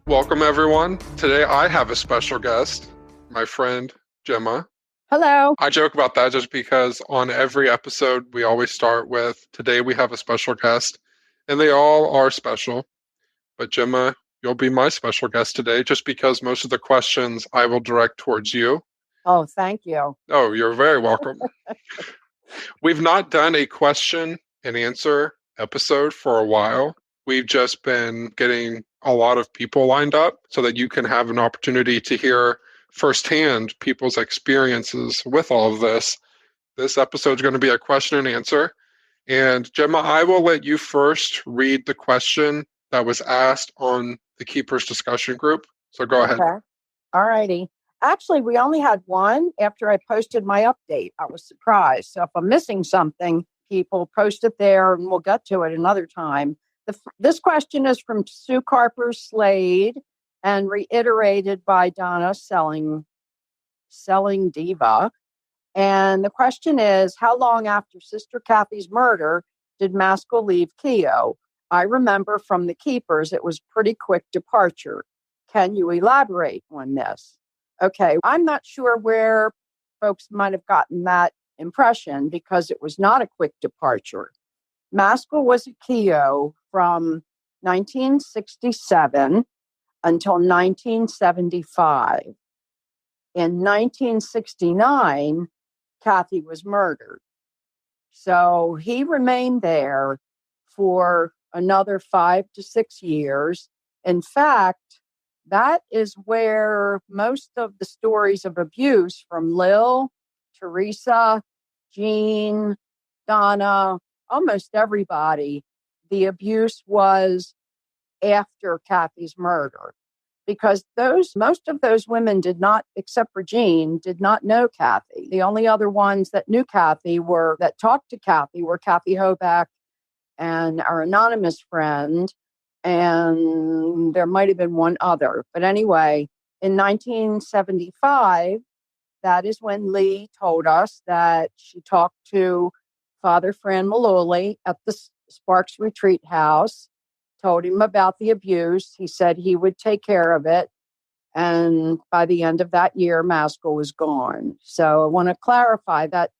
Welcome, everyone. Today I have a special guest, my friend Gemma. Hello. I joke about that just because on every episode we always start with, today we have a special guest, and they all are special. But Gemma, you'll be my special guest today just because most of the questions I will direct towards you. Oh, thank you. Oh, you're very welcome. We've not done a question and answer episode for a while. We've just been getting a lot of people lined up so that you can have an opportunity to hear firsthand people's experiences with all of this. This episode is going to be a question and answer. And Gemma, I will let you first read the question that was asked on the Keepers discussion group. So go ahead. Okay. All righty. Actually, we only had one after I posted my update. I was surprised. So if I'm missing something, people post it there and we'll get to it another time. This question is from Sue Carper Slade and reiterated by Donna Selling Diva. And the question is, how long after Sister Cathy's murder did Maskell leave Keogh? I remember from the Keepers, it was pretty quick departure. Can you elaborate on this? Okay, I'm not sure where folks might have gotten that impression because it was not a quick departure. Maskell was at Keogh from 1967 until 1975. In 1969, Cathy was murdered. So he remained there for another 5 to 6 years. In fact, that is where most of the stories of abuse from Lil, Teresa, Jean, Donna, almost everybody, the abuse was after Cathy's murder. Because most of those women did not, except for Jean, did not know Cathy. The only other ones that knew Cathy that talked to Cathy were Cathy Hoback and our anonymous friend, and there might have been one other. But anyway, in 1975, that is when Lee told us that she talked to Father Fran Malloy at the Sparks Retreat House, told him about the abuse. He said he would take care of it. And by the end of that year, Maskell was gone. So I want to clarify that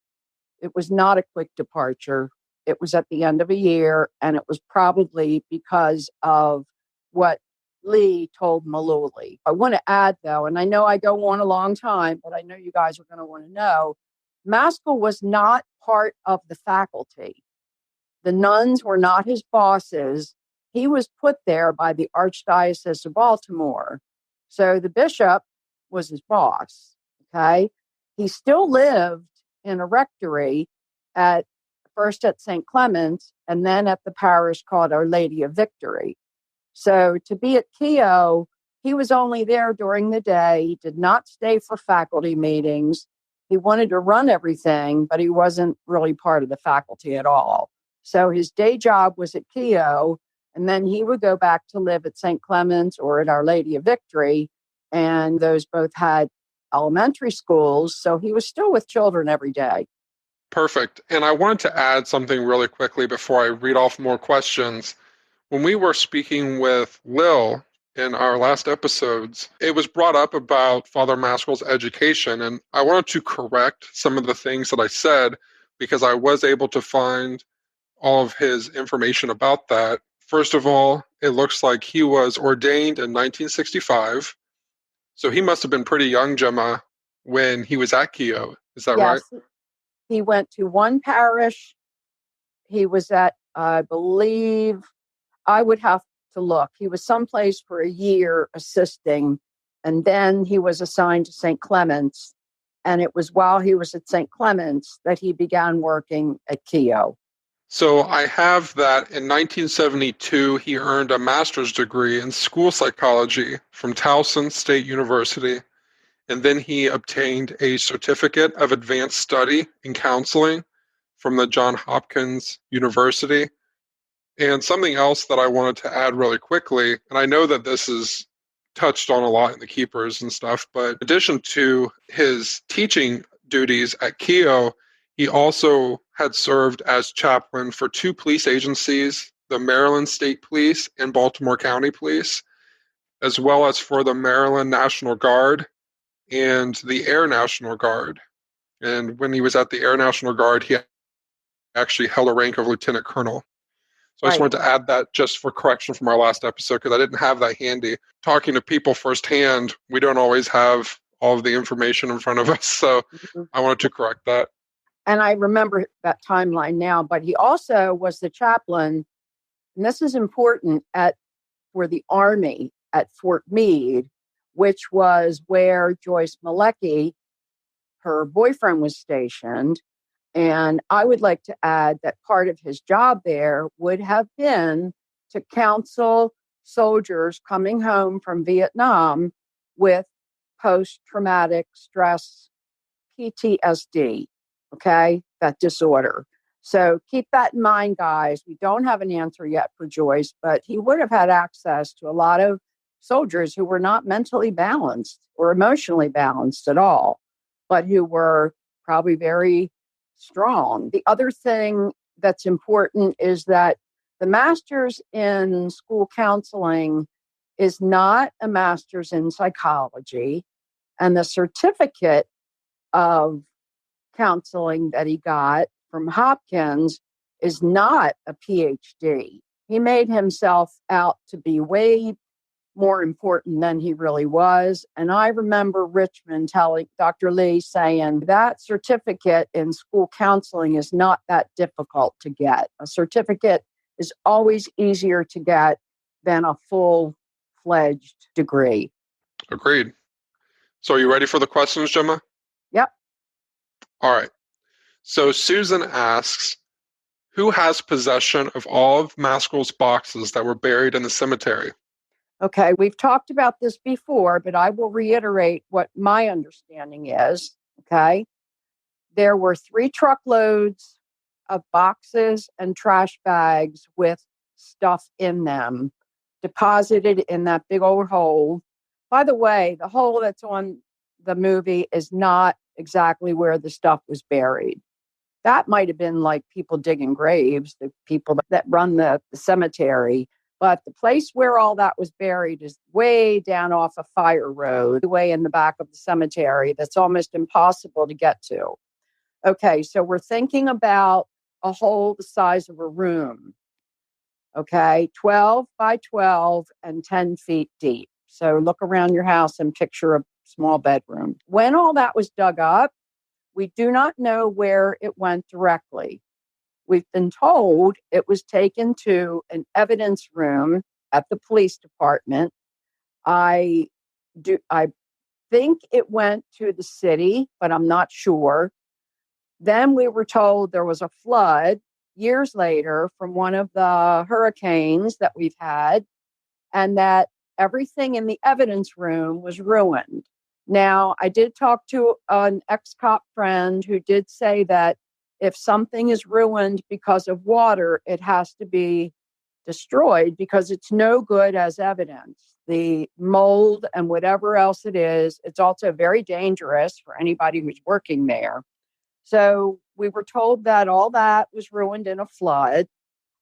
it was not a quick departure. It was at the end of a year, and it was probably because of what Lee told Malloy. I want to add, though, and I know I go on a long time, but I know you guys are going to want to know, Maskell was not part of the faculty. The nuns were not his bosses. He was put there by the Archdiocese of Baltimore. So the bishop was his boss, okay? He still lived in a rectory first at St. Clement's and then at the parish called Our Lady of Victory. So to be at Keogh, he was only there during the day. He did not stay for faculty meetings. He wanted to run everything, but he wasn't really part of the faculty at all. So his day job was at Keogh, and then he would go back to live at St. Clement's or at Our Lady of Victory. And those both had elementary schools. So he was still with children every day. Perfect. And I wanted to add something really quickly before I read off more questions. When we were speaking with Lil in our last episodes, it was brought up about Father Maskell's education. And I wanted to correct some of the things that I said because I was able to find all of his information about that. First of all, it looks like he was ordained in 1965. So he must have been pretty young, Gemma, when he was at Keogh. Is that right? Yes, he went to one parish. He was at, I believe, I would have to look. He was someplace for a year assisting, and then he was assigned to St. Clement's. And it was while he was at St. Clement's that he began working at Keogh. So I have that in 1972, he earned a master's degree in school psychology from Towson State University. And then he obtained a certificate of advanced study in counseling from the Johns Hopkins University. And something else that I wanted to add really quickly, and I know that this is touched on a lot in the Keepers and stuff, but in addition to his teaching duties at Keogh, he also had served as chaplain for 2 police agencies, the Maryland State Police and Baltimore County Police. as well as for the Maryland National Guard and the Air National Guard. And when he was at the Air National Guard, he actually held a rank of lieutenant colonel. So I just Right. wanted to add that just for correction from our last episode, because I didn't have that handy. Talking to people firsthand, we don't always have all of the information in front of us. So Mhm. I wanted to correct that. And I remember that timeline now, but he also was the chaplain, and this is important, for the Army at Fort Meade, which was where Joyce Malecki, her boyfriend, was stationed. And I would like to add that part of his job there would have been to counsel soldiers coming home from Vietnam with post-traumatic stress, PTSD, okay, that disorder. So keep that in mind, guys. We don't have an answer yet for Joyce, but he would have had access to a lot of soldiers who were not mentally balanced or emotionally balanced at all, but who were probably very strong. The other thing that's important is that the master's in school counseling is not a master's in psychology, and the certificate of counseling that he got from Hopkins is not a PhD. He made himself out to be way more important than he really was. And I remember Richmond telling Dr. Lee saying that certificate in school counseling is not that difficult to get. A certificate is always easier to get than a full-fledged degree. Agreed. So are you ready for the questions, Gemma? Yep. All right. So Susan asks, who has possession of all of Maskell's boxes that were buried in the cemetery? Okay, we've talked about this before, but I will reiterate what my understanding is. Okay. There were 3 truckloads of boxes and trash bags with stuff in them deposited in that big old hole. By the way, the hole that's on the movie is not exactly where the stuff was buried. That might have been like people digging graves, the people that run the cemetery. But the place where all that was buried is way down off a fire road, way in the back of the cemetery. That's almost impossible to get to. Okay, so we're thinking about a hole the size of a room. Okay, 12 by 12 and 10 feet deep. So look around your house and picture a small bedroom. When all that was dug up, we do not know where it went directly. We've been told it was taken to an evidence room at the police department. I think it went to the city, but I'm not sure. Then we were told there was a flood years later from one of the hurricanes that we've had, and that everything in the evidence room was ruined. Now, I did talk to an ex-cop friend who did say that if something is ruined because of water, it has to be destroyed because it's no good as evidence. The mold and whatever else it is, it's also very dangerous for anybody who's working there. So we were told that all that was ruined in a flood.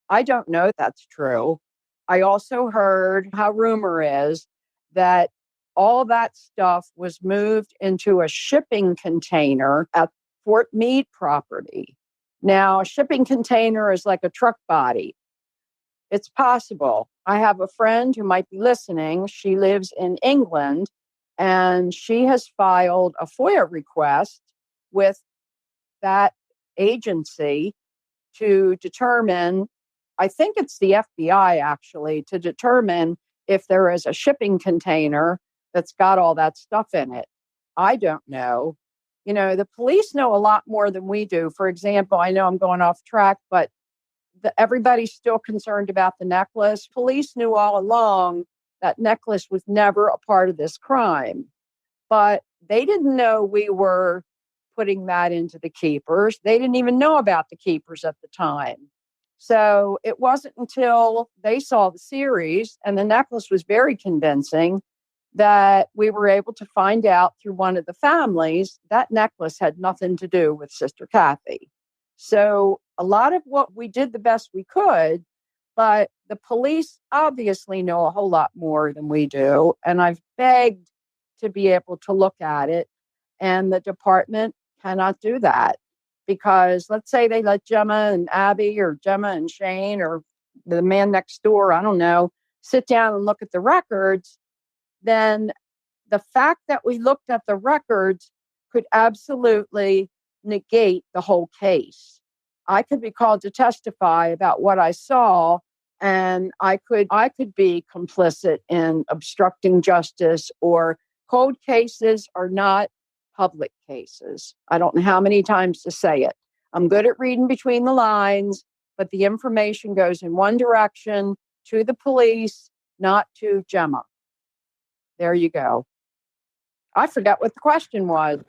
I don't know if that's true. I also heard how rumor is that all that stuff was moved into a shipping container at Fort Meade property. Now, a shipping container is like a truck body. It's possible. I have a friend who might be listening. She lives in England, and she has filed a FOIA request with that agency to determine, I think it's the FBI actually, to determine if there is a shipping container that's got all that stuff in it. I don't know. You know, the police know a lot more than we do. For example, I know I'm going off track, but everybody's still concerned about the necklace. Police knew all along that necklace was never a part of this crime, but they didn't know we were putting that into the keepers. They didn't even know about the keepers at the time. So it wasn't until they saw the series and the necklace was very convincing that we were able to find out through one of the families that necklace had nothing to do with Sister Cathy. So a lot of what we did the best we could, But the police obviously know a whole lot more than we do. And I've begged to be able to look at it. And the department cannot do that. Because let's say they let Gemma and Abby or Gemma and Shane or the man next door, I don't know, sit down and look at the records, then the fact that we looked at the records could absolutely negate the whole case. I could be called to testify about what I saw, and I could be complicit in obstructing justice, or cold cases are not public cases. I don't know how many times to say it. I'm good at reading between the lines, but the information goes in one direction to the police, not to Gemma. There you go. I forgot what the question was.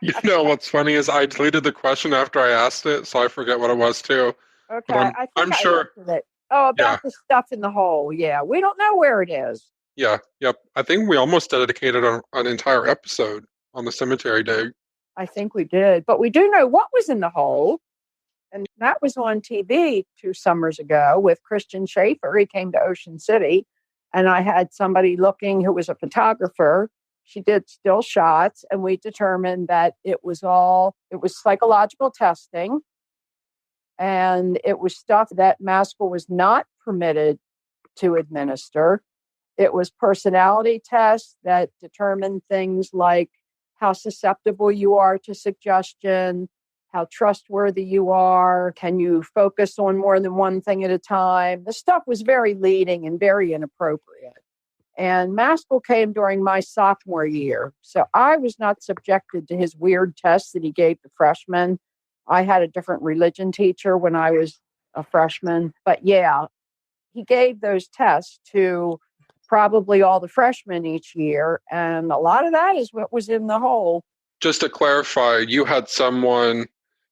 You know what's funny is I deleted the question after I asked it, so I forget what it was too. Okay, But I think I'm I sure. answered it. Oh, about Yeah, the stuff in the hole. Yeah, we don't know where it is. yeah, yep. I think we almost dedicated an entire episode on the cemetery dig. I think we did, but we do know what was in the hole. And that was on TV 2 summers ago with Christian Schaefer. He came to Ocean City, and I had somebody looking who was a photographer. She did still shots, and we determined that it was psychological testing, and it was stuff that Maskell was not permitted to administer. It was personality tests that determined things like how susceptible you are to suggestion, how trustworthy you are, can you focus on more than one thing at a time. The stuff was very leading and very inappropriate. And Maskell came during my sophomore year, so I was not subjected to his weird tests that he gave the freshmen. I had a different religion teacher when I was a freshman. But yeah, he gave those tests to probably all the freshmen each year. And a lot of that is what was in the hole. Just to clarify, you had someone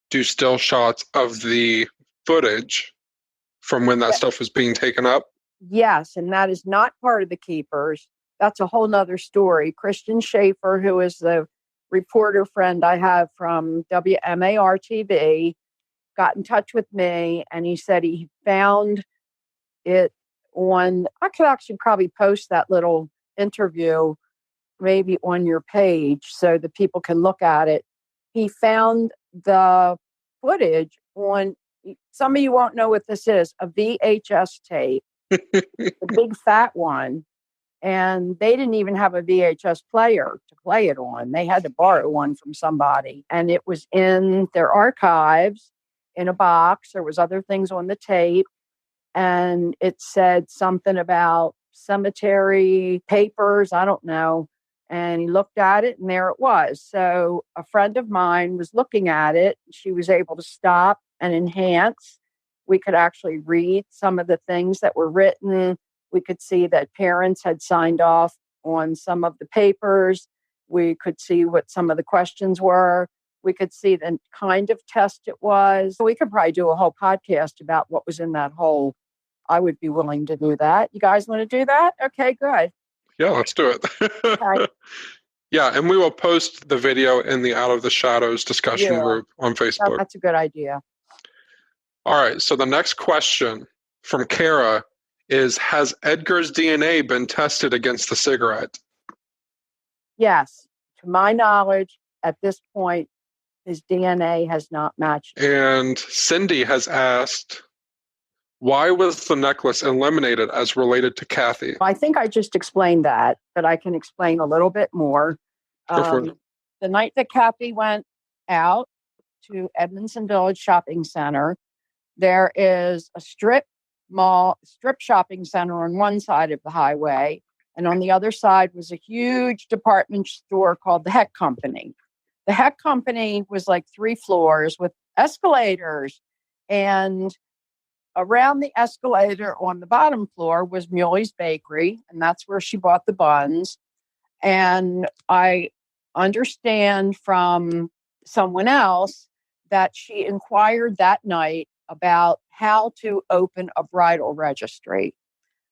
do still shots of the footage from when that stuff was being taken up? Yes, and that is not part of the keepers. That's a whole nother story. Christian Schaefer, who is the reporter friend I have from WMAR TV, got in touch with me, and he said he found it on, I could actually probably post that little interview maybe on your page so that people can look at it. He found the footage on, some of you won't know what this is, a VHS tape, the big fat one. And they didn't even have a VHS player to play it on. They had to borrow one from somebody. And it was in their archives in a box. There was other things on the tape. And it said something about cemetery papers. I don't know. And he looked at it, and there it was. So a friend of mine was looking at it. She was able to stop and enhance. We could actually read some of the things that were written. We could see that parents had signed off on some of the papers. We could see what some of the questions were. We could see the kind of test it was. We could probably do a whole podcast about what was in that hole. I would be willing to do that. You guys want to do that? Okay, good. Yeah, let's do it. Okay. Yeah, and we will post the video in the Out of the Shadows discussion group on Facebook. That's a good idea. All right, so the next question from Kara is, has Edgar's DNA been tested against the cigarette? Yes. To my knowledge, at this point, his DNA has not matched. And Cindy has asked, why was the necklace eliminated as related to Cathy? I think I just explained that, but I can explain a little bit more. The night that Cathy went out to Edmondson Village Shopping Center, there is a strip shopping center on one side of the highway, and on the other side was a huge department store called the Heck Company. The Heck Company was like 3 floors with escalators, and around the escalator on the bottom floor was Muley's Bakery, and that's where she bought the buns. And I understand from someone else that she inquired that night about how to open a bridal registry,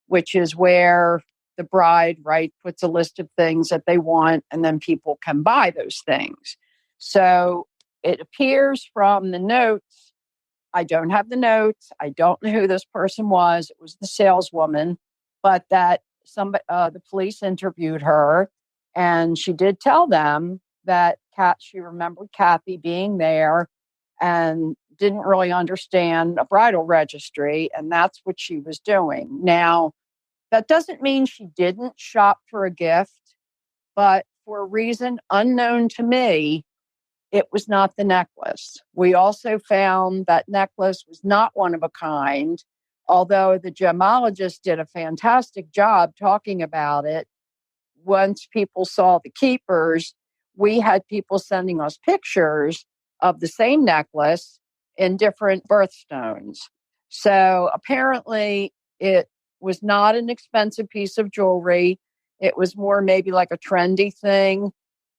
which is where the bride, puts a list of things that they want, and then people can buy those things. So it appears from the notes I don't have the notes. I don't know who this person was. It was the saleswoman, but that the police interviewed her, and she did tell them that she remembered Cathy being there and didn't really understand a bridal registry, and that's what she was doing. Now, that doesn't mean she didn't shop for a gift, but for a reason unknown to me, it was not the necklace. We also found that necklace was not one of a kind, although the gemologist did a fantastic job talking about it. Once people saw the keepers, we had people sending us pictures of the same necklace in different birthstones. So apparently it was not an expensive piece of jewelry. It was more maybe like a trendy thing.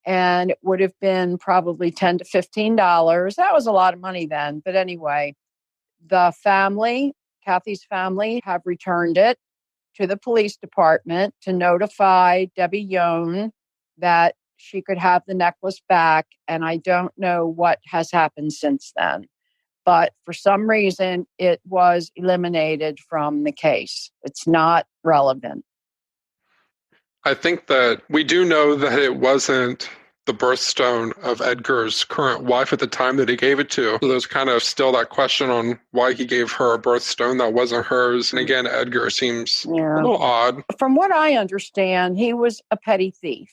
And it would have been probably $10 to $15. That was a lot of money then. But anyway, the family, Cathy's family, have returned it to the police department to notify Debbie Yohn that she could have the necklace back. And I don't know what has happened since then. But for some reason, it was eliminated from the case. It's not relevant. I think that we do know that it wasn't the birthstone of Edgar's current wife at the time that he gave it to. So there's kind of still that question on why he gave her a birthstone that wasn't hers. And again, Edgar seems a little odd. From what I understand, he was a petty thief.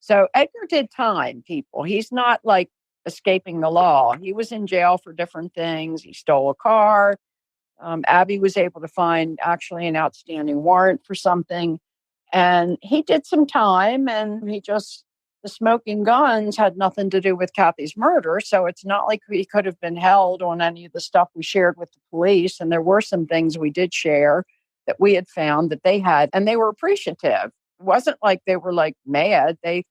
So Edgar did time, people. He's not like escaping the law. He was in jail for different things. He stole a car. Abby was able to find actually an outstanding warrant for something. And he did some time, and the smoking guns had nothing to do with Cathy's murder. So it's not like he could have been held on any of the stuff we shared with the police. And there were some things we did share that we had found that they had, and they were appreciative. It wasn't like they were like mad. They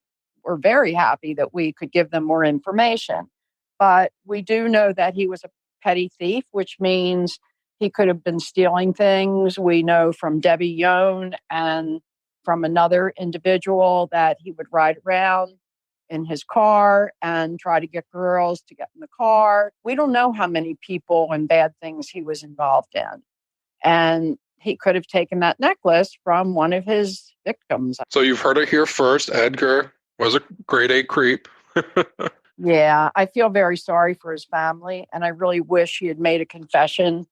were very happy that we could give them more information. But we do know that he was a petty thief, which means he could have been stealing things. We know from Debbie Yohn and from another individual that he would ride around in his car and try to get girls to get in the car. We don't know how many people and bad things he was involved in. And he could have taken that necklace from one of his victims. So you've heard it here first. Edgar was a grade A creep. Yeah, I feel very sorry for his family, and I really wish he had made a confession,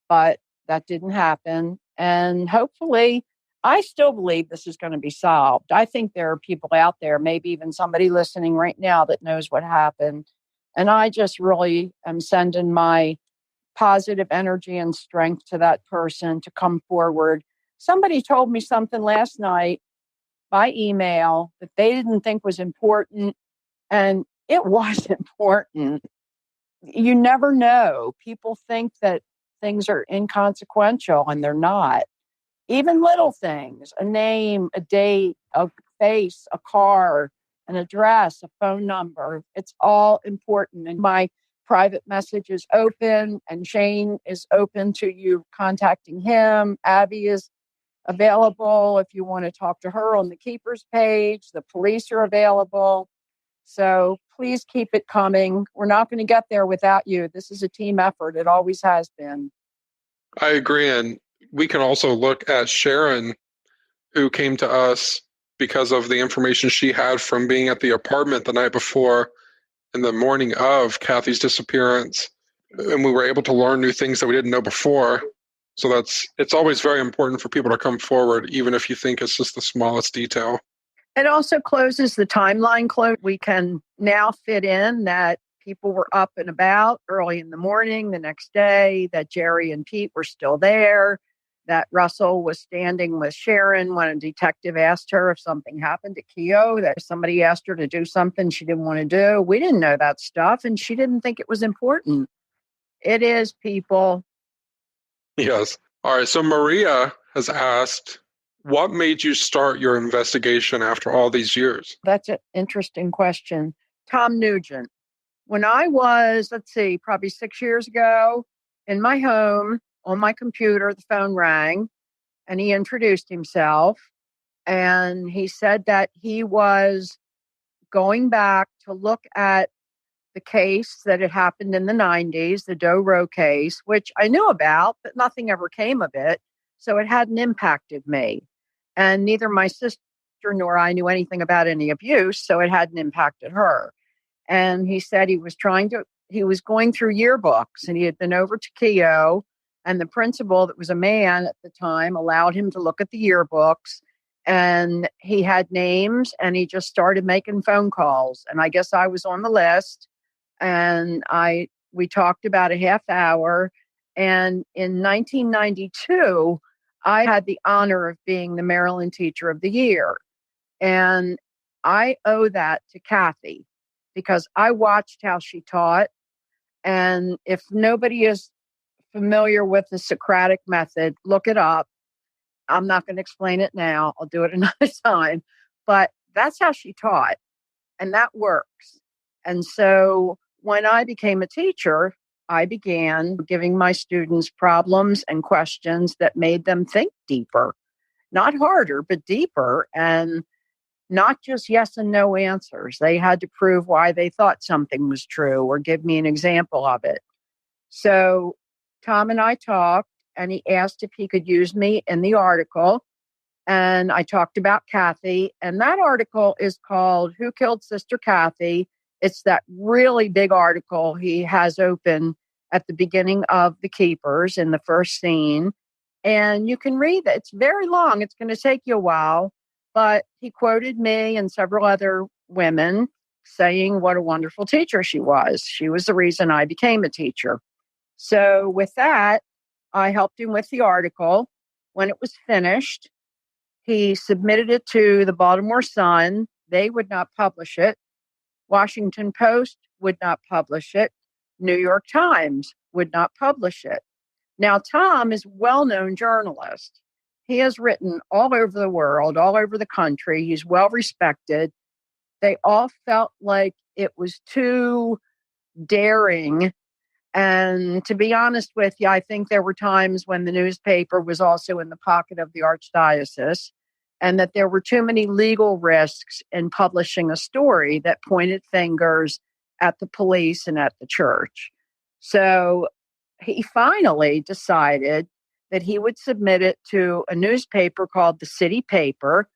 but that didn't happen. And hopefully, I still believe this is going to be solved. I think there are people out there, maybe even somebody listening right now that knows what happened. And I just really am sending my positive energy and strength to that person to come forward. Somebody told me something last night by email that they didn't think was important, and it was important. You never know. People think that things are inconsequential, and they're not. Even little things, a name, a date, a face, a car, an address, a phone number, it's all important. And my private message is open, and Shane is open to you contacting him. Abby is available if you want to talk to her on the Keepers page. The police are available. So please keep it coming. We're not going to get there without you. This is a team effort. It always has been. I agree. And we can also look at Sharon, who came to us because of the information she had from being at the apartment the night before in the morning of Cathy's disappearance. And we were able to learn new things that we didn't know before. So it's always very important for people to come forward, even if you think it's just the smallest detail. It also closes the timeline close. We can now fit in that people were up and about early in the morning the next day, that Jerry and Pete were still there, that Russell was standing with Sharon when a detective asked her if something happened to Keogh, that somebody asked her to do something she didn't want to do. We didn't know that stuff, and she didn't think it was important. It is, people. Yes. All right. So Maria has asked, what made you start your investigation after all these years? That's an interesting question. Tom Nugent. When I was, probably 6 years ago, in my home, on my computer, the phone rang, and he introduced himself. And he said that he was going back to look at the case that had happened in the 90s, the Doe Roe case, which I knew about, but nothing ever came of it. So it hadn't impacted me. And neither my sister nor I knew anything about any abuse, so it hadn't impacted her. And he said he was going through yearbooks, and he had been over to Keogh, and the principal, that was a man at the time, allowed him to look at the yearbooks, and he had names, and he just started making phone calls. And I guess I was on the list, and we talked about a half hour. And in 1992, I had the honor of being the Maryland Teacher of the Year. And I owe that to Cathy, because I watched how she taught. And if nobody is familiar with the Socratic method, look it up. I'm not going to explain it now. I'll do it another time. But that's how she taught. And that works. And so when I became a teacher, I began giving my students problems and questions that made them think deeper, not harder, but deeper, and not just yes and no answers. They had to prove why they thought something was true or give me an example of it. So Tom and I talked, and he asked if he could use me in the article. And I talked about Cathy, and that article is called Who Killed Sister Cathy? It's that really big article he has open at the beginning of The Keepers in the first scene. And you can read it. It's very long. It's going to take you a while. But he quoted me and several other women saying what a wonderful teacher she was. She was the reason I became a teacher. So with that, I helped him with the article. When it was finished, he submitted it to the Baltimore Sun. They would not publish it. Washington Post would not publish it. New York Times would not publish it. Now, Tom is a well-known journalist. He has written all over the world, all over the country. He's well-respected. They all felt like it was too daring. And to be honest with you, I think there were times when the newspaper was also in the pocket of the archdiocese, and that there were too many legal risks in publishing a story that pointed fingers at the police and at the church. So he finally decided that he would submit it to a newspaper called the City Paper.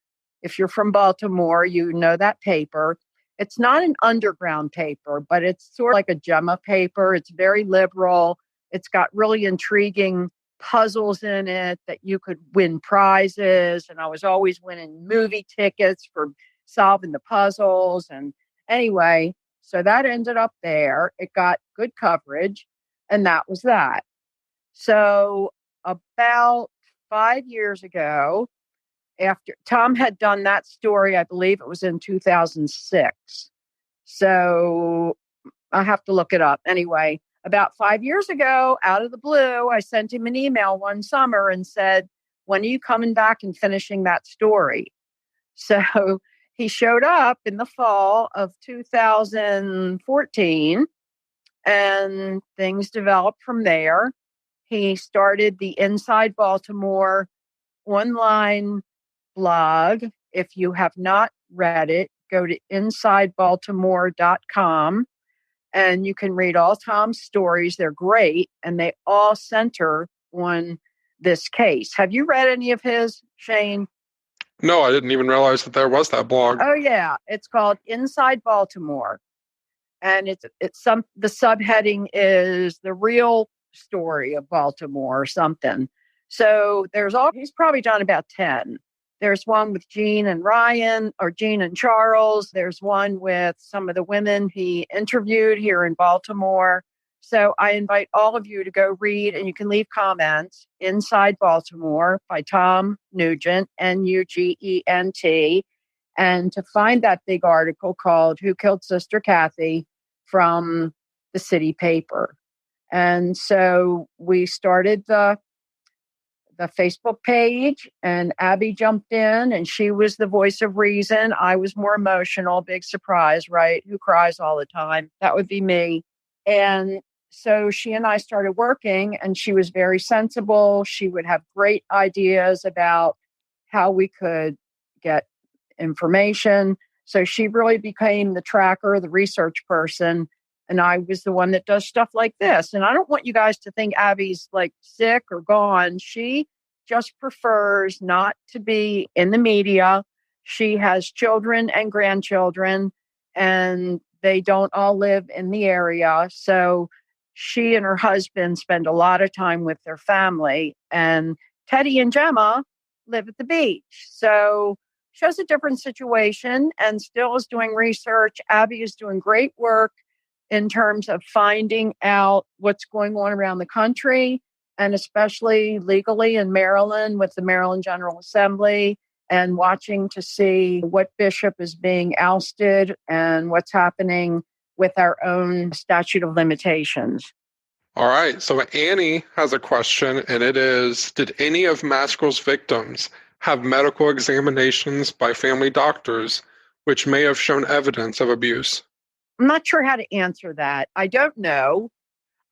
If you're from Baltimore, you know that paper. It's not an underground paper, but it's sort of like a Gemma paper. It's very liberal. It's got really intriguing puzzles in it that you could win prizes. And I was always winning movie tickets for solving the puzzles. And anyway, so that ended up there. It got good coverage, and that was that. So about 5 years ago, after Tom had done that story, I believe it was in 2006. So I have to look it up. Anyway, about 5 years ago, out of the blue, I sent him an email one summer and said, when are you coming back and finishing that story? So he showed up in the fall of 2014, and things developed from there. He started the Inside Baltimore online blog. If you have not read it, go to insidebaltimore.com, and you can read all Tom's stories. They're great, and they all center on this case. Have you read any of his, Shane? No, I didn't even realize that there was that blog. Oh yeah, it's called Inside Baltimore, and the subheading is The Real Story of Baltimore or something. So he's probably done about 10. There's one with Jean and Charles. There's one with some of the women he interviewed here in Baltimore. So I invite all of you to go read, and you can leave comments. Inside Baltimore by Tom Nugent, Nugent, and to find that big article called Who Killed Sister Cathy from the City Paper. And so we started the Facebook page, and Abby jumped in, and she was the voice of reason. I was more emotional. Big surprise, right? Who cries all the time? That would be me. And so she and I started working, and she was very sensible. She would have great ideas about how we could get information. So she really became the tracker, the research person. And I was the one that does stuff like this. And I don't want you guys to think Abby's like sick or gone. She just prefers not to be in the media. She has children and grandchildren, and they don't all live in the area. So she and her husband spend a lot of time with their family. And Teddy and Gemma live at the beach. So she has a different situation and still is doing research. Abby is doing great work in terms of finding out what's going on around the country, and especially legally in Maryland with the Maryland General Assembly, and watching to see what bishop is being ousted and what's happening with our own statute of limitations. All right. So Annie has a question, and it is, did any of Maskell's victims have medical examinations by family doctors which may have shown evidence of abuse? I'm not sure how to answer that. I don't know.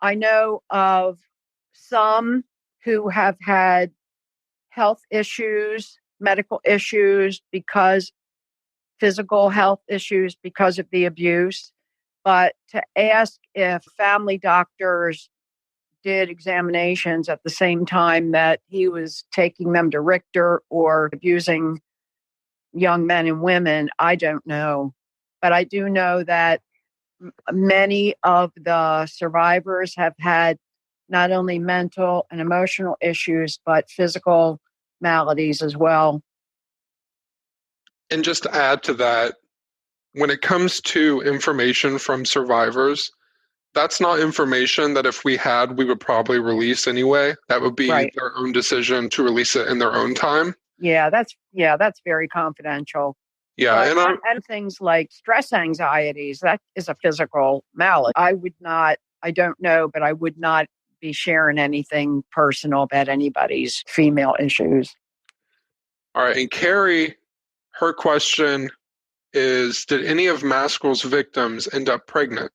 I know of some who have had health issues, medical issues physical health issues because of the abuse. But to ask if family doctors did examinations at the same time that he was taking them to Richter or abusing young men and women, I don't know. But I do know that many of the survivors have had not only mental and emotional issues, but physical maladies as well. And just to add to that, when it comes to information from survivors, that's not information that if we had, we would probably release anyway. That would be Right. their own decision to release it in their own time. Yeah, that's very confidential. Yeah, And things like stress anxieties, that is a physical malady. I don't know, but I would not be sharing anything personal about anybody's female issues. all right. And Carrie, her question is, did any of Maskell's victims end up pregnant?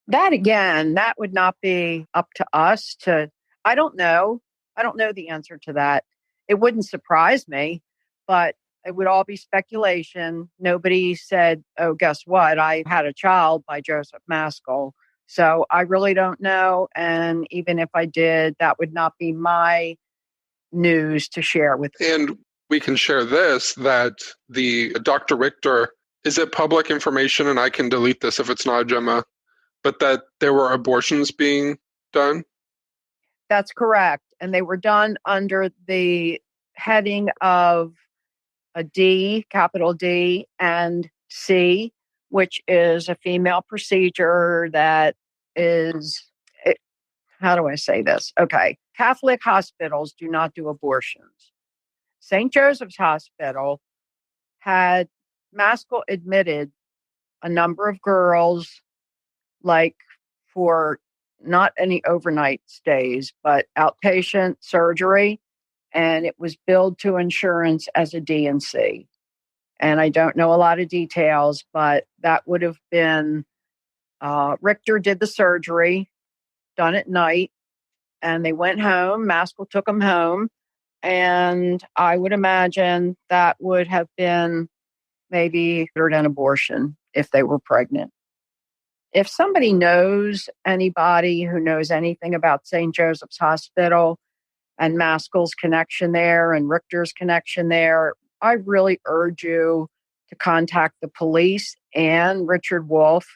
That again, that would not be up to us to, I don't know. I don't know the answer to that. It wouldn't surprise me, but it would all be speculation. Nobody said, oh, guess what? I had a child by Joseph Maskell. So I really don't know. And even if I did, that would not be my news to share with. And we can share this, that the Dr. Richter, is it public information? And I can delete this if it's not, Gemma, but that there were abortions being done? That's correct. And they were done under the heading of a D, capital D, and C, which is a female procedure that is, how do I say this? Okay. Catholic hospitals do not do abortions. St. Joseph's Hospital had Maskell admitted a number of girls, like for not any overnight stays, but outpatient surgery. And it was billed to insurance as a D&C. And I don't know a lot of details, but that would have been Richter did the surgery, done at night, and they went home. Maskell took them home. And I would imagine that would have been maybe an abortion if they were pregnant. If somebody knows anybody who knows anything about St. Joseph's Hospital and Maskell's connection there and Richter's connection there, I really urge you to contact the police and Richard Wolf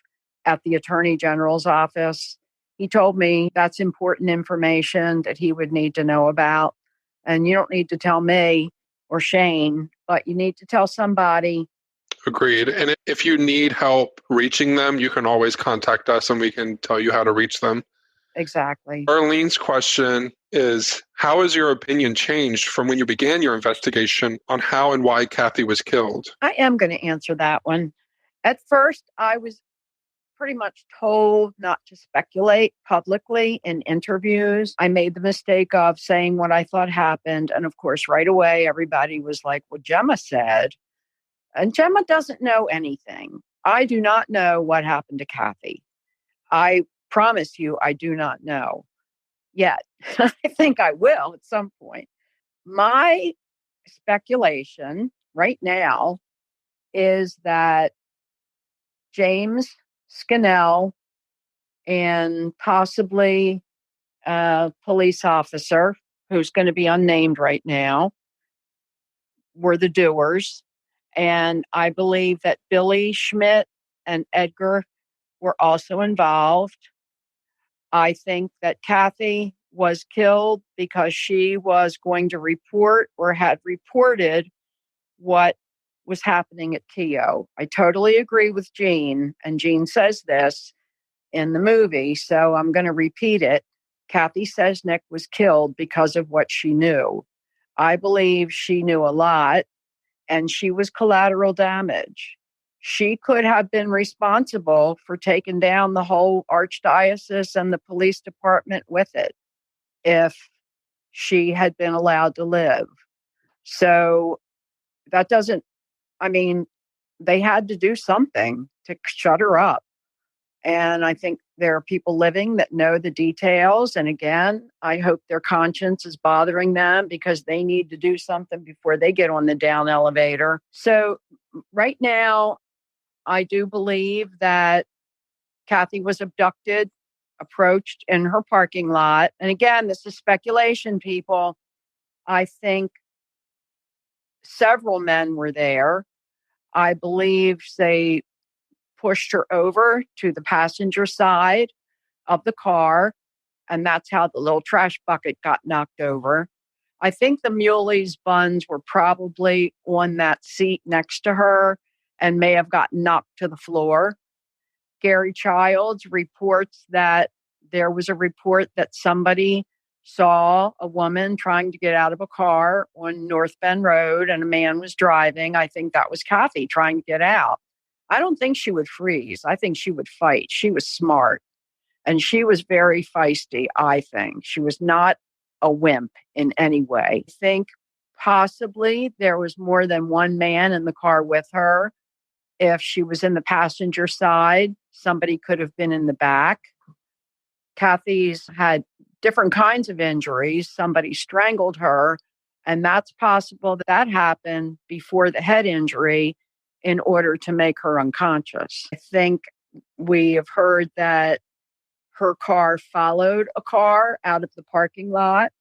at the Attorney General's office. He told me that's important information that he would need to know about. And you don't need to tell me or Shane, but you need to tell somebody. Agreed. And if you need help reaching them, you can always contact us and we can tell you how to reach them. Exactly. Arlene's question is, how has your opinion changed from when you began your investigation on how and why Cathy was killed? I am going to answer that one. At first, I was pretty much told not to speculate publicly in interviews. I made the mistake of saying what I thought happened. And of course, right away, everybody was like, well, Gemma said. And Gemma doesn't know anything. I do not know what happened to Cathy. I promise you, I do not know yet. I think I will at some point. My speculation right now is that James Scannell and possibly a police officer who's going to be unnamed right now were the doers. And I believe that Billy Schmidt and Edgar were also involved. I think that Cathy was killed because she was going to report or had reported what was happening at Keogh. I totally agree with Jean, and Jean says this in the movie, so I'm going to repeat it. Cathy Cesnik was killed because of what she knew. I believe she knew a lot, and she was collateral damage. She could have been responsible for taking down the whole archdiocese and the police department with it if she had been allowed to live. So that doesn't, I mean, they had to do something to shut her up. And I think there are people living that know the details. And again, I hope their conscience is bothering them because they need to do something before they get on the down elevator. So right now, I do believe that Cathy was abducted, approached in her parking lot. And again, this is speculation, people. I think several men were there. I believe they pushed her over to the passenger side of the car, and that's how the little trash bucket got knocked over. I think the Muley's buns were probably on that seat next to her and may have gotten knocked to the floor. Gary Childs reports that there was a report that somebody saw a woman trying to get out of a car on North Bend Road and a man was driving. I think that was Cathy trying to get out. I don't think she would freeze. I think she would fight. She was smart and she was very feisty, I think. She was not a wimp in any way. I think possibly there was more than one man in the car with her. If she was in the passenger side, somebody could have been in the back. Cathy's had different kinds of injuries. Somebody strangled her, and that's possible that happened before the head injury in order to make her unconscious. I think we have heard that her car followed a car out of the parking lot.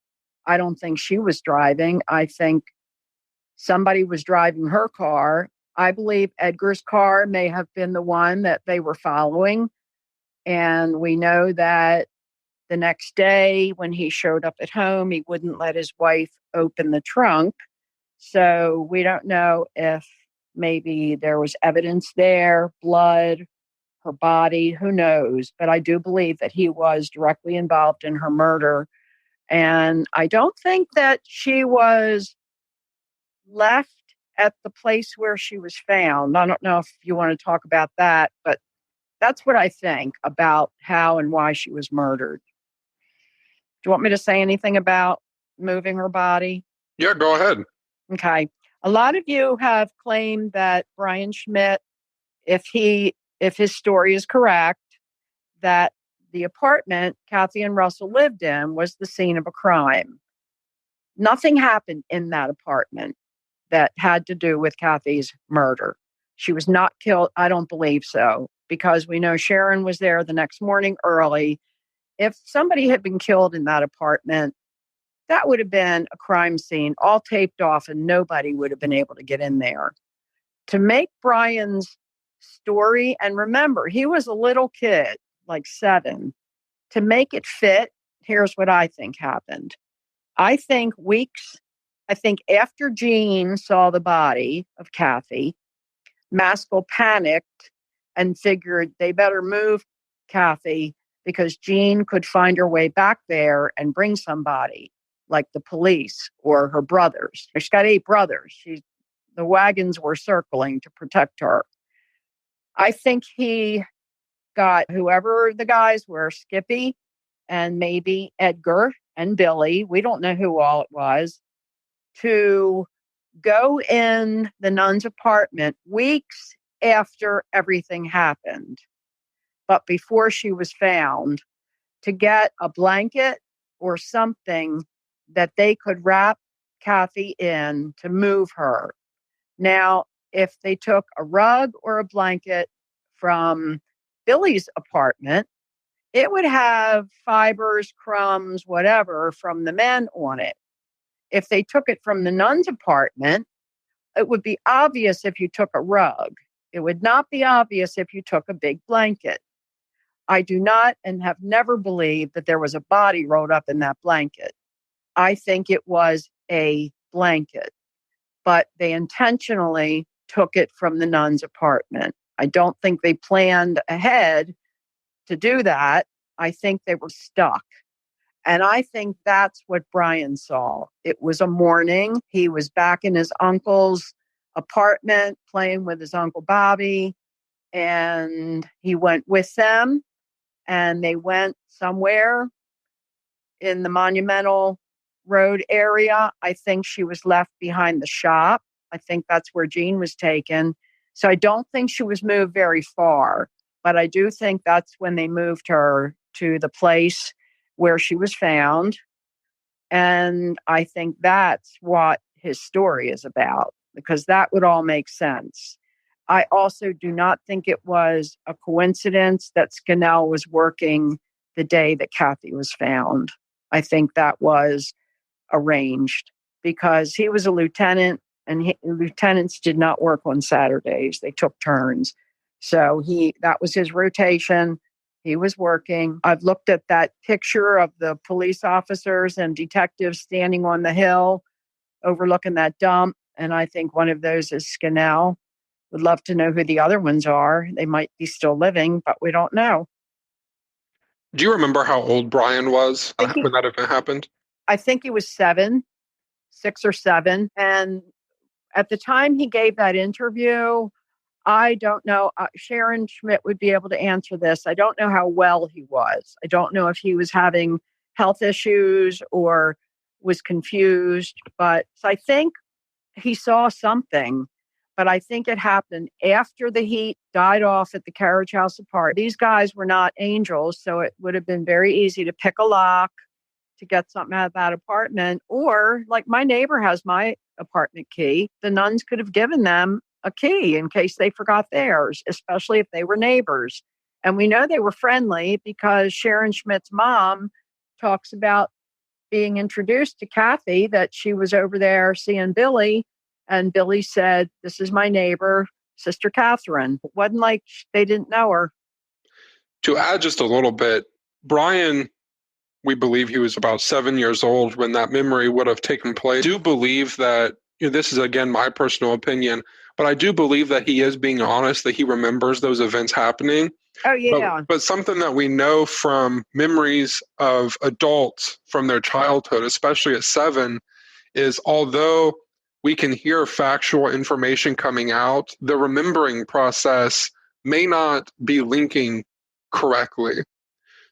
I don't think she was driving. I think somebody was driving her car. I believe Edgar's car may have been the one that they were following. And we know that the next day when he showed up at home, he wouldn't let his wife open the trunk. So we don't know if maybe there was evidence there, blood, her body, who knows. But I do believe that he was directly involved in her murder. And I don't think that she was left at the place where she was found. I don't know if you want to talk about that, but that's what I think about how and why she was murdered. Do you want me to say anything about moving her body? Yeah, go ahead. Okay. A lot of you have claimed that Brian Schmidt, if his story is correct, that the apartment Cathy and Russell lived in was the scene of a crime. Nothing happened in that apartment that had to do with Cathy's murder. She was not killed. I don't believe so, because we know Sharon was there the next morning early. If somebody had been killed in that apartment, that would have been a crime scene all taped off and nobody would have been able to get in there. To make Brian's story, and remember, he was a little kid, like 7, to make it fit, here's what I think happened. I think after Jean saw the body of Cathy, Maskell panicked and figured they better move Cathy because Jean could find her way back there and bring somebody like the police or her brothers. She's got 8 brothers. The wagons were circling to protect her. I think he got whoever the guys were, Skippy and maybe Edgar and Billy, we don't know who all it was, to go in the nun's apartment weeks after everything happened, but before she was found, to get a blanket or something that they could wrap Cathy in to move her. Now, if they took a rug or a blanket from Billy's apartment, it would have fibers, crumbs, whatever from the men on it. If they took it from the nun's apartment, it would be obvious if you took a rug. It would not be obvious if you took a big blanket. I do not and have never believed that there was a body rolled up in that blanket. I think it was a blanket, but they intentionally took it from the nun's apartment. I don't think they planned ahead to do that. I think they were stuck. And I think that's what Brian saw. It was a morning. He was back in his uncle's apartment playing with his Uncle Bobby, and he went with them, and they went somewhere in the Monumental Road area. I think she was left behind the shop. I think that's where Jean was taken. So I don't think she was moved very far, but I do think that's when they moved her to the place where she was found. And I think that's what his story is about, because that would all make sense. I also do not think it was a coincidence that Scannell was working the day that Cathy was found. I think that was arranged because he was a lieutenant, and lieutenants did not work on Saturdays. They took turns. So that was his rotation. He was working. I've looked at that picture of the police officers and detectives standing on the hill overlooking that dump, and I think one of those is Scannell. Would love to know who the other ones are. They might be still living, but we don't know. Do you remember how old Brian was when that event happened? I think he was 6 or 7. And at the time he gave that interview, I don't know. Sharon Schmidt would be able to answer this. I don't know how well he was. I don't know if he was having health issues or was confused. But so I think he saw something. But I think it happened after the heat died off at the Carriage House apartment. These guys were not angels, so it would have been very easy to pick a lock to get something out of that apartment. Or, like, my neighbor has my apartment key. The nuns could have given them a key in case they forgot theirs, especially if they were neighbors. And we know they were friendly because Sharon Schmidt's mom talks about being introduced to Cathy, that she was over there seeing Billy. And Billy said, "This is my neighbor, Sister Catherine." It wasn't like they didn't know her. To add just a little bit, Brian, we believe he was about 7 years old when that memory would have taken place. I do believe that, this is again my personal opinion, but I do believe that he is being honest, that he remembers those events happening. Oh, yeah. But something that we know from memories of adults from their childhood, especially at 7, is although we can hear factual information coming out, the remembering process may not be linking correctly.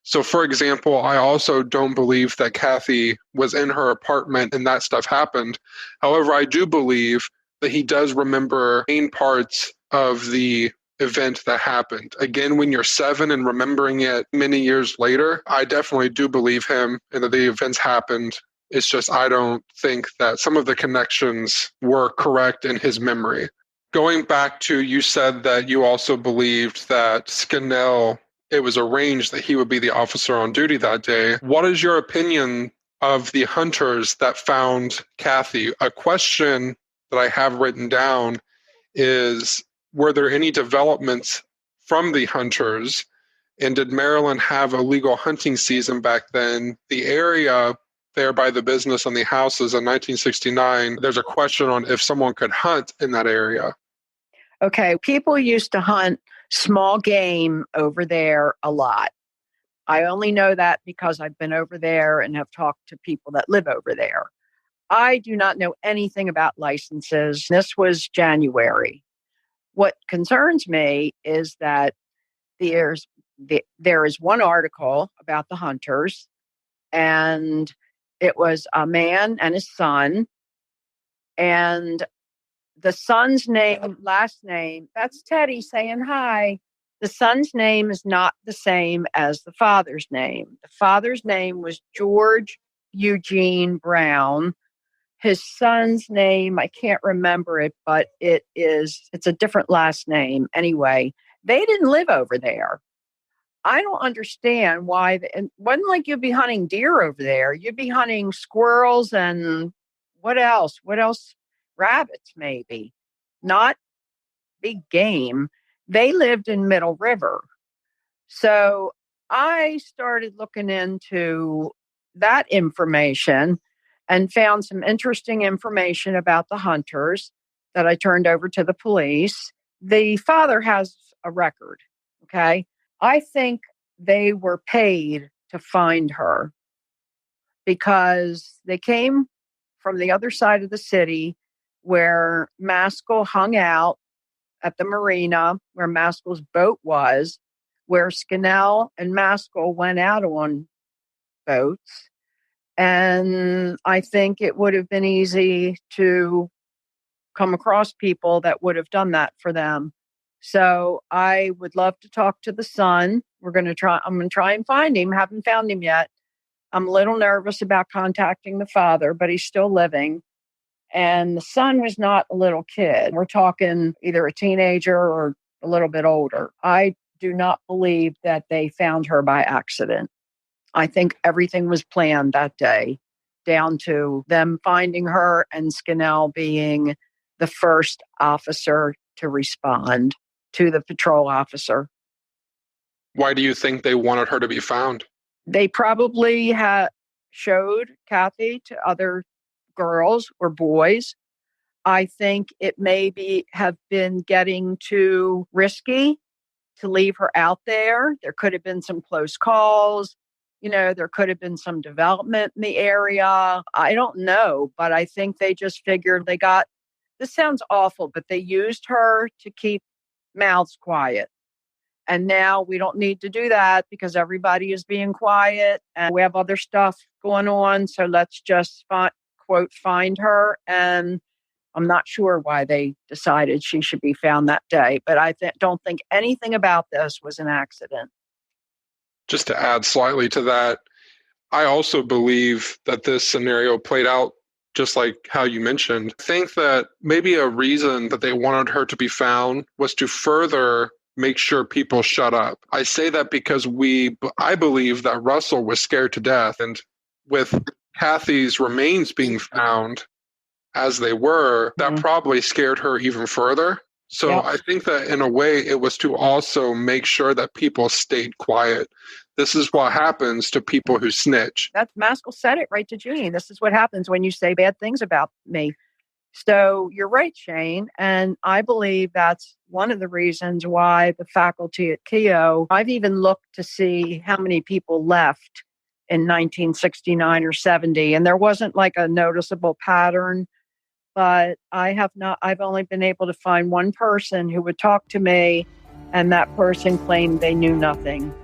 So, for example, I also don't believe that Cathy was in her apartment and that stuff happened. However, I do believe that he does remember main parts of the event that happened. Again, when you're 7 and remembering it many years later, I definitely do believe him and that the events happened. It's just I don't think that some of the connections were correct in his memory. Going back to, you said that you also believed that Scannell, it was arranged that he would be the officer on duty that day. What is your opinion of the hunters that found Cathy? A question that I have written down is, were there any developments from the hunters? And did Maryland have a legal hunting season back then? The area there by the business and the houses in 1969, there's a question on if someone could hunt in that area. Okay, people used to hunt small game over there a lot. I only know that because I've been over there and have talked to people that live over there. I do not know anything about licenses. This was January. What concerns me is that there is one article about the hunters, and it was a man and his son, and the son's name, last name, that's Teddy saying hi. The son's name is not the same as the father's name. The father's name was George Eugene Brown. His son's name, I can't remember it, but it's a different last name. Anyway, they didn't live over there. I don't understand why. It wasn't like you'd be hunting deer over there. You'd be hunting squirrels and what else? What else? Rabbits, maybe. Not big game. They lived in Middle River. So I started looking into that information and found some interesting information about the hunters that I turned over to the police. The father has a record. Okay. I think they were paid to find her because they came from the other side of the city where Maskell hung out at the marina, where Maskell's boat was, where Scannell and Maskell went out on boats. And I think it would have been easy to come across people that would have done that for them. So I would love to talk to the son. I'm going to try and find him. Haven't found him yet. I'm a little nervous about contacting the father, but he's still living. And the son was not a little kid. We're talking either a teenager or a little bit older. I do not believe that they found her by accident. I think everything was planned that day, down to them finding her and Scannell being the first officer to respond to the patrol officer. Why do you think they wanted her to be found? They probably showed Cathy to other girls or boys. I think it maybe have been getting too risky to leave her out there. There could have been some close calls. There could have been some development in the area. I don't know, but I think they just figured this sounds awful, but they used her to keep mouths quiet. And now we don't need to do that because everybody is being quiet and we have other stuff going on. So let's just find her. And I'm not sure why they decided she should be found that day, but I don't think anything about this was an accident. Just to add slightly to that, I also believe that this scenario played out just like how you mentioned. I think that maybe a reason that they wanted her to be found was to further make sure people shut up. I say that because I believe that Russell was scared to death, and with Cathy's remains being found as they were, that probably scared her even further. So yep. I think that in a way it was to also make sure that people stayed quiet. This is what happens to people who snitch. Maskell said it right to Jeannie. This is what happens when you say bad things about me. So you're right, Shane. And I believe that's one of the reasons why the faculty at Keough, I've even looked to see how many people left in 1969 or 70. And there wasn't like a noticeable pattern. But I've only been able to find one person who would talk to me, and that person claimed they knew nothing.